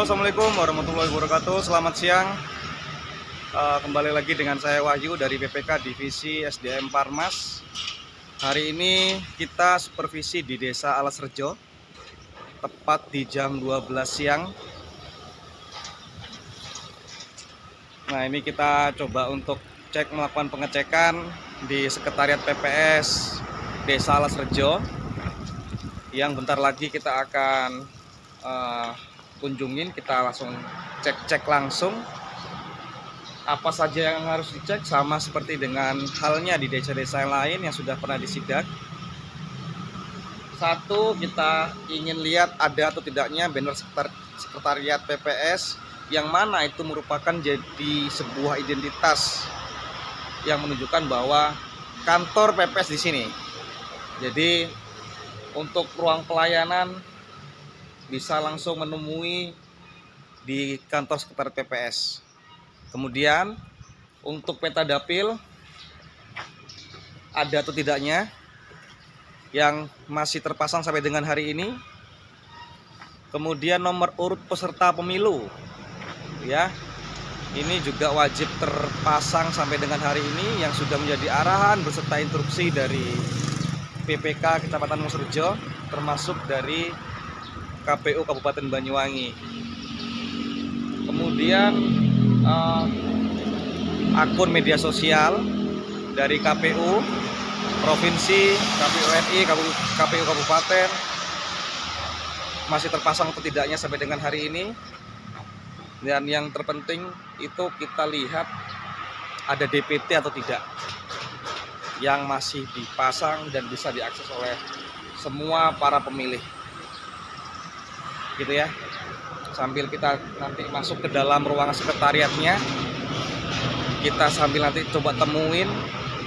Assalamualaikum warahmatullahi wabarakatuh. Selamat siang. Kembali lagi dengan saya Wahyu dari PPK Divisi SDM Parmas. Hari ini kita supervisi di Desa Alasrejo, tepat di jam 12 siang. Nah, ini kita coba untuk melakukan pengecekan di Sekretariat PPS Desa Alasrejo, yang bentar lagi kita akan kunjungin. Kita langsung cek langsung apa saja yang harus dicek, sama seperti dengan halnya di desa-desa lain yang sudah pernah disidak. Satu, kita ingin lihat ada atau tidaknya banner sekretariat PPS, yang mana itu merupakan jadi sebuah identitas yang menunjukkan bahwa kantor PPS di sini. Jadi untuk ruang pelayanan bisa langsung menemui di kantor sekretariat PPS. Kemudian untuk peta dapil ada atau tidaknya yang masih terpasang sampai dengan hari ini. Kemudian nomor urut peserta pemilu, ya, ini juga wajib terpasang sampai dengan hari ini, yang sudah menjadi arahan beserta instruksi dari PPK Kecamatan Musrejo, termasuk dari KPU Kabupaten Banyuwangi. Kemudian akun media sosial dari KPU Provinsi, KPU RI, KPU Kabupaten masih terpasang atau tidaknya sampai dengan hari ini. Dan yang terpenting itu kita lihat ada DPT atau tidak yang masih dipasang dan bisa diakses oleh semua para pemilih, gitu ya. Sambil kita nanti masuk ke dalam ruangan sekretariatnya, kita sambil nanti coba temuin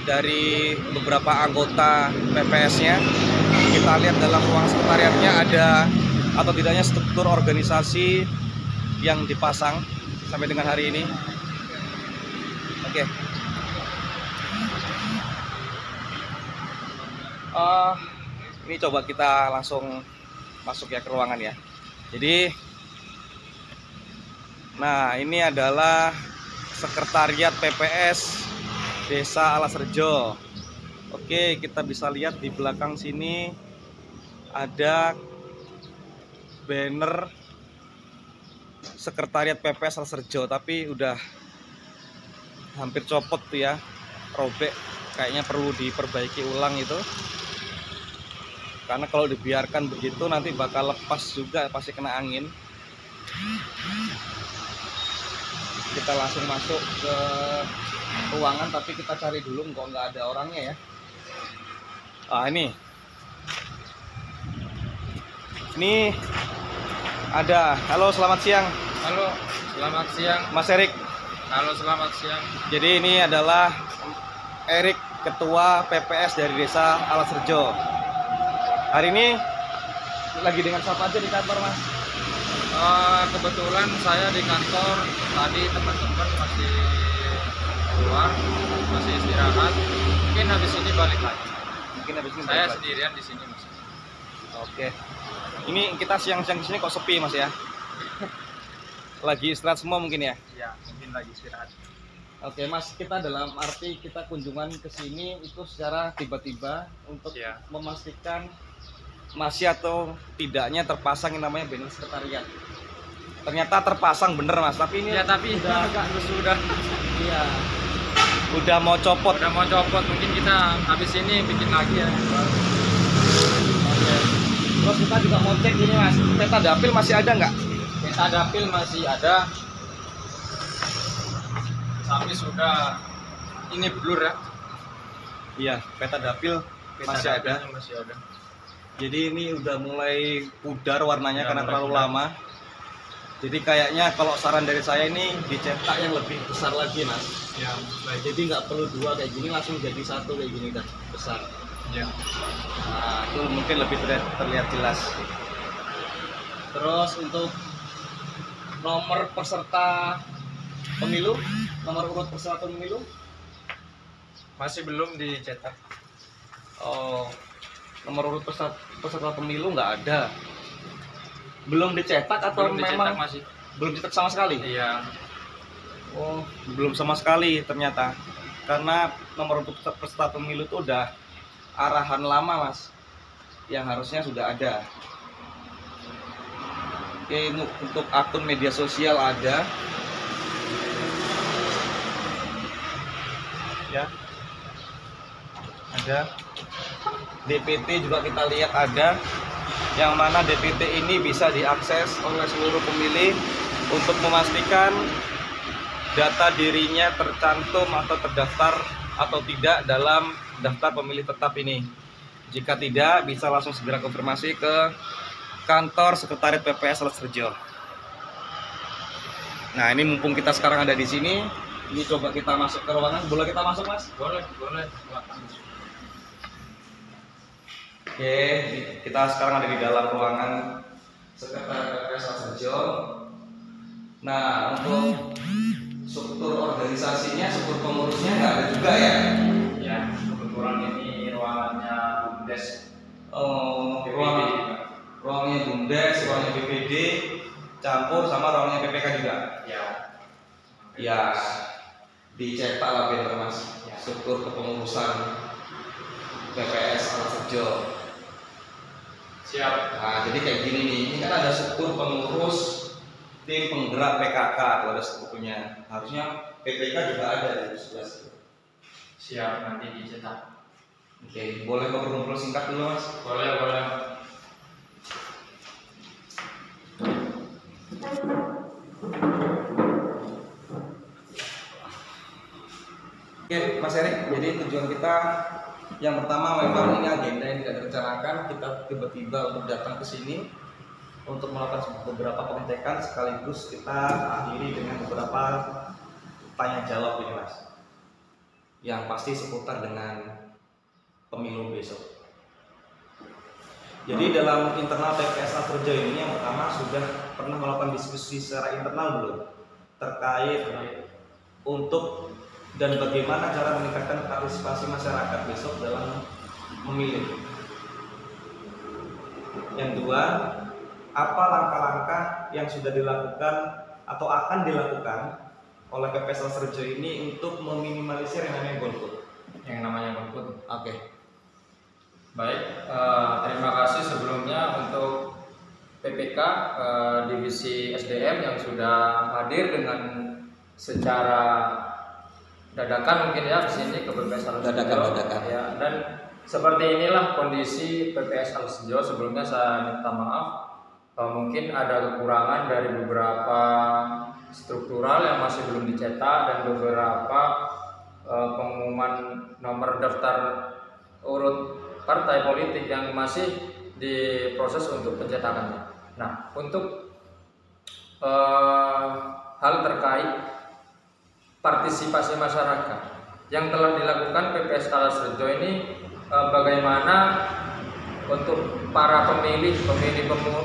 dari beberapa anggota PPS-nya. Kita lihat dalam ruang sekretariatnya ada atau tidaknya struktur organisasi yang dipasang sampai dengan hari ini. Oke. Ini coba kita langsung masuk ya ke ruangan ya. Jadi, nah, ini adalah Sekretariat PPS Desa Alasrejo. Oke, kita bisa lihat di belakang sini ada banner Sekretariat PPS Alasrejo, tapi udah hampir copot tuh ya, robek. Kayaknya perlu diperbaiki ulang itu. Karena kalau dibiarkan begitu nanti bakal lepas juga, pasti kena angin. Kita langsung masuk ke ruangan, tapi kita cari dulu kok nggak ada orangnya ya. Ini ada. Halo, selamat siang. Halo, selamat siang. Mas Erik. Halo, selamat siang. Jadi ini adalah Erik, Ketua PPS dari Desa Alasrejo. Hari ini lagi dengan siapa aja di kantor, Mas? Kebetulan saya di kantor, tadi teman-teman masih keluar, masih istirahat. Mungkin habis ini balik lagi. Saya sendirian di sini, Mas. Oke. Ini kita siang-siang di sini kok sepi, Mas ya? Lagi istirahat semua mungkin ya? Ya, mungkin lagi istirahat. Oke, Mas, kita dalam arti kita kunjungan ke sini itu secara tiba-tiba untuk memastikan masih atau tidaknya terpasang yang namanya banner sekretariat. Ternyata terpasang bener, Mas, tapi ini Ya, tapi udah agak sudah. Iya. Udah mau copot. Mungkin kita habis ini bikin lagi ya. Oke. Terus kita juga mau cek ini, Mas, peta dapil masih ada nggak? Peta dapil masih ada. Tapi sudah ini blur ya. Iya, peta dapil masih ada. Masih ada. Jadi ini udah mulai pudar warnanya karena mulai terlalu pudar. lama. Jadi kayaknya kalau saran dari saya ini dicetak yang lebih besar lagi, Mas. Ya, baik. Jadi nggak perlu dua kayak gini, langsung jadi satu kayak gini udah besar. Ya. Nah, itu mungkin lebih terlihat jelas. Terus untuk nomor peserta pemilu, nomor urut peserta pemilu Masih belum dicetak. Oh, nomor urut peserta pemilu nggak ada. Belum dicetak atau Belum dicetak memang masih. Belum cetak sama sekali. Iya. Oh, belum sama sekali ternyata. Karena nomor untuk peserta pemilu itu udah arahan lama, Mas. Yang harusnya sudah ada. Oke, untuk akun media sosial ada. Ya. Ada. DPT juga kita lihat ada. Yang mana DPT ini bisa diakses oleh seluruh pemilih untuk memastikan data dirinya tercantum atau terdaftar atau tidak dalam daftar pemilih tetap ini. Jika tidak, bisa langsung segera konfirmasi ke kantor sekretariat PPS Alas Rejo. Nah, ini mumpung kita sekarang ada di sini, ini coba kita masuk ke ruangan. Boleh kita masuk, Mas? Boleh. Oke, kita sekarang ada di dalam ruangan sekretariat PPS Alas Rejo. Nah, untuk struktur organisasinya, struktur pengurusnya nggak ada juga ya? Ya, kebetulan ini ruangannya BUMDes. Ruangnya BUMDes, ruangnya BPD, campur sama ruangnya PPK juga. Ya. Ya, dicetak lah biar Mas. Ya. Struktur kepengurusan PPS Alas Rejo. Siap. Nah, jadi kayak gini nih. Ini kan ada struktur pengurus tim penggerak PKK, tuh ada strukturnya. Harusnya PPK juga ada di sebelah situ. Siap, nanti dicetak. Oke, boleh ngobrol-ngobrol singkat dulu, Mas? Boleh. Oke, Mas Erik. Jadi tujuan kita yang pertama memang ini agenda yang tidak direncanakan. Kita tiba-tiba untuk datang ke sini untuk melakukan beberapa pengecekan, sekaligus kita akhiri dengan beberapa tanya jawab ini, Mas. Yang pasti seputar dengan pemilu besok. Jadi dalam internal PPS Alas Rejo ini yang pertama sudah pernah melakukan diskusi secara internal belum terkait untuk dan bagaimana cara meningkatkan partisipasi masyarakat besok dalam memilih. Yang dua, apa langkah-langkah yang sudah dilakukan atau akan dilakukan oleh PPS Alas Rejo ini untuk meminimalisir yang namanya golput? Yang namanya golput. Oke. Baik, terima kasih sebelumnya untuk PPK Divisi SDM yang sudah hadir dengan secara dadakan mungkin ya di sini ke PPS Alas Rejo. Dadakan. Ya, dan seperti inilah kondisi PPS Alas Rejo. Sebelumnya saya minta maaf, mungkin ada kekurangan dari beberapa struktural yang masih belum dicetak dan beberapa pengumuman nomor daftar urut partai politik yang masih diproses untuk pencetakannya. Nah, untuk hal terkait partisipasi masyarakat yang telah dilakukan PPS Alas Rejo ini, bagaimana untuk para pemilih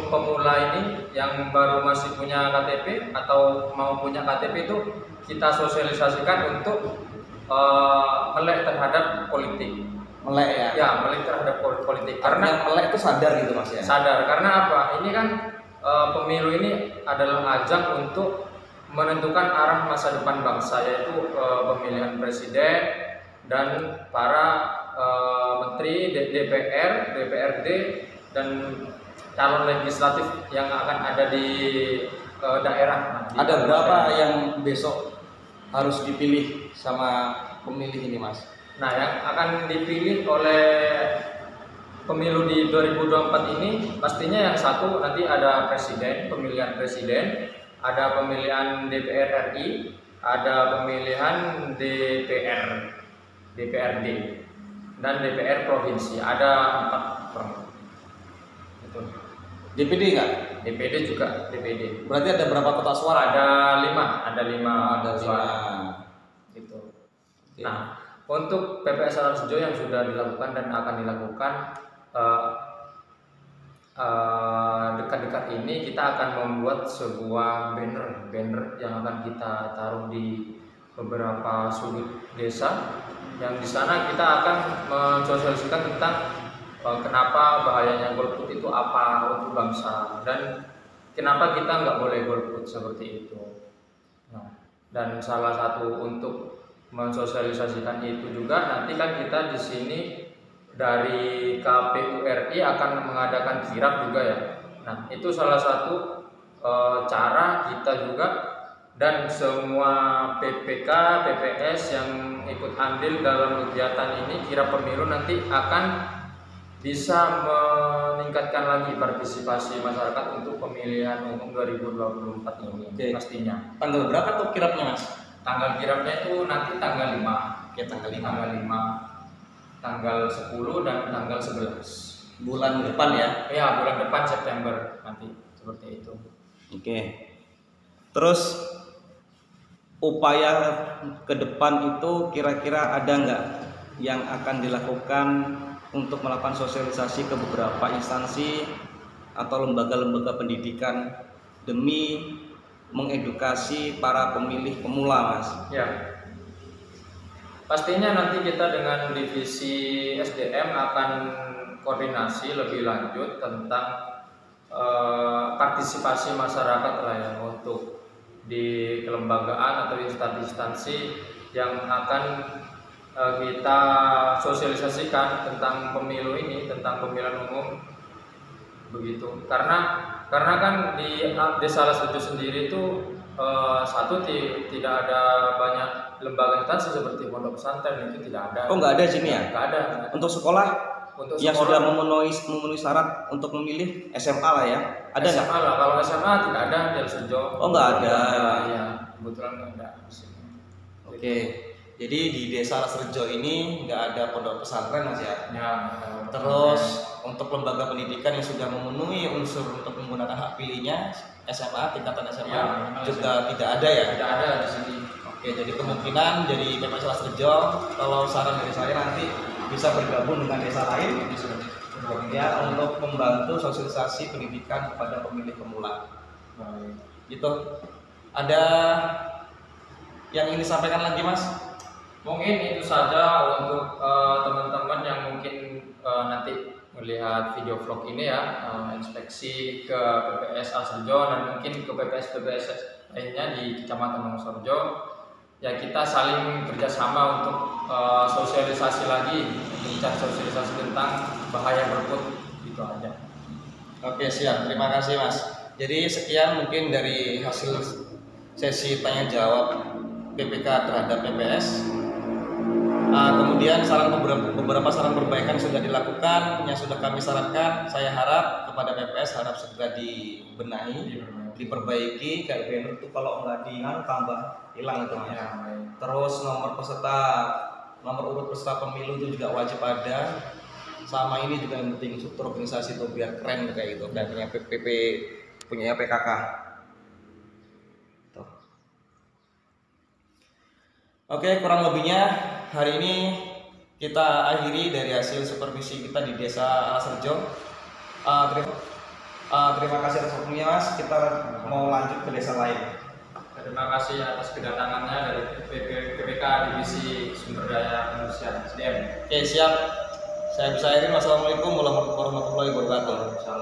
pemula ini yang baru masih punya KTP atau mau punya KTP itu kita sosialisasikan untuk melek terhadap politik. Melek ya? Ya, melek terhadap politik. Karena melek itu sadar gitu, Mas ya? Sadar, karena apa? Ini kan pemilu ini adalah ajang untuk menentukan arah masa depan bangsa, yaitu pemilihan presiden dan para menteri, DPR, DPRD, dan calon legislatif yang akan ada di daerah. Ada berapa yang besok harus dipilih sama pemilih ini, Mas? Nah, yang akan dipilih oleh pemilu di 2024 ini pastinya yang satu nanti ada presiden, pemilihan presiden, ada pemilihan DPR RI, ada pemilihan DPRD, dan DPR provinsi. Ada 4 itu. DPD nggak? DPD juga, DPD. Berarti ada berapa kotak suara? Ada 5 Ada suara. Gitu. Oke. Nah, untuk PPS Alas Rejo yang sudah dilakukan dan akan dilakukan dekat-dekat ini, kita akan membuat sebuah banner yang akan kita taruh di beberapa sudut desa, yang di sana kita akan mensosialisasikan tentang kenapa bahayanya golput itu apa untuk bangsa, dan kenapa kita nggak boleh golput seperti itu. Nah, dan salah satu untuk mensosialisasikan itu juga nanti kan kita di sini dari KPU RI akan mengadakan kirap juga ya. Nah, itu salah satu cara kita juga dan semua PPK, PPS yang ikut andil dalam kegiatan ini kirap pemilu nanti akan bisa meningkatkan lagi partisipasi masyarakat untuk pemilihan umum 2024 ini. Oke. Pastinya. Tanggal berapa tuh kirapnya Mas? Tanggal kirapnya itu nanti tanggal 5. Oke, tanggal 5. Tanggal 5, tanggal 10 dan tanggal 11. Bulan depan ya. Ya, bulan depan September nanti seperti itu. Oke. Terus upaya ke depan itu kira-kira ada nggak yang akan dilakukan untuk melakukan sosialisasi ke beberapa instansi atau lembaga-lembaga pendidikan demi mengedukasi para pemilih pemula, Mas? Ya. Pastinya nanti kita dengan divisi SDM akan koordinasi lebih lanjut tentang partisipasi masyarakat lah ya untuk di kelembagaan atau instansi-instansi yang akan kita sosialisasikan tentang pemilu ini, tentang pemilihan umum begitu. Karena kan di Desa Lasrejo sendiri itu tidak ada banyak lembaga instansi seperti pondok pesantren, itu tidak ada. Oh, nggak ada di sini ya? Nggak ada. Untuk sekolah yang sudah memenuhi syarat untuk memilih SMA lah ya? Ada nggak? SMA lah, kalau SMA tidak ada di Lasrejo. Oh, nggak ada. Ya, kebetulan nggak ada. Oke, jadi di Desa Lasrejo ini nggak ada pondok pesantren Mas ya? Ya. Terus untuk lembaga pendidikan yang sudah memenuhi unsur untuk menggunakan hak pilihnya SMA, tingkatan SMA Ya, juga tidak ada ya? Tidak ada di sini. Oke, jadi kemungkinan jadi PPS Lasrejo, kalau saran dari saya nanti bisa bergabung dengan desa lain ya untuk membantu sosialisasi pendidikan kepada pemilih pemula. Gitu. Ada yang ingin disampaikan lagi, Mas? Mungkin itu saja untuk teman-teman yang mungkin nanti melihat video vlog ini ya, inspeksi ke PPS Lasrejo dan mungkin ke PPS lainnya di Kecamatan Wonosorejo. Ya, kita saling kerjasama untuk sosialisasi lagi, bincang sosialisasi tentang bahaya golput, itu aja. Oke, siap. Terima kasih, Mas. Jadi sekian mungkin dari hasil sesi tanya jawab PPK terhadap PPS. Kemudian beberapa saran perbaikan sudah dilakukan, yang sudah kami sarankan. Saya harap kepada PPS harap segera dibenahi, diperbaiki. Kayak banner itu kalau nggak tambah hilang itu ya. Terus nomor urut peserta pemilu itu juga wajib ada. Sama ini juga yang penting, struktur organisasi itu biar keren kayak gitu, dan punya PKK. Tuh. Oke, kurang lebihnya hari ini kita akhiri dari hasil supervisi kita di Desa Lasrejo. Terima kasih atas waktunya, Mas. Kita mau lanjut ke desa lain. Terima kasih atas kedatangannya dari PPK Divisi Sumber Daya Manusia SDM. Oke, siap. Saya bisa akhirin. Wassalamualaikum warahmatullahi wabarakatuh. Salam.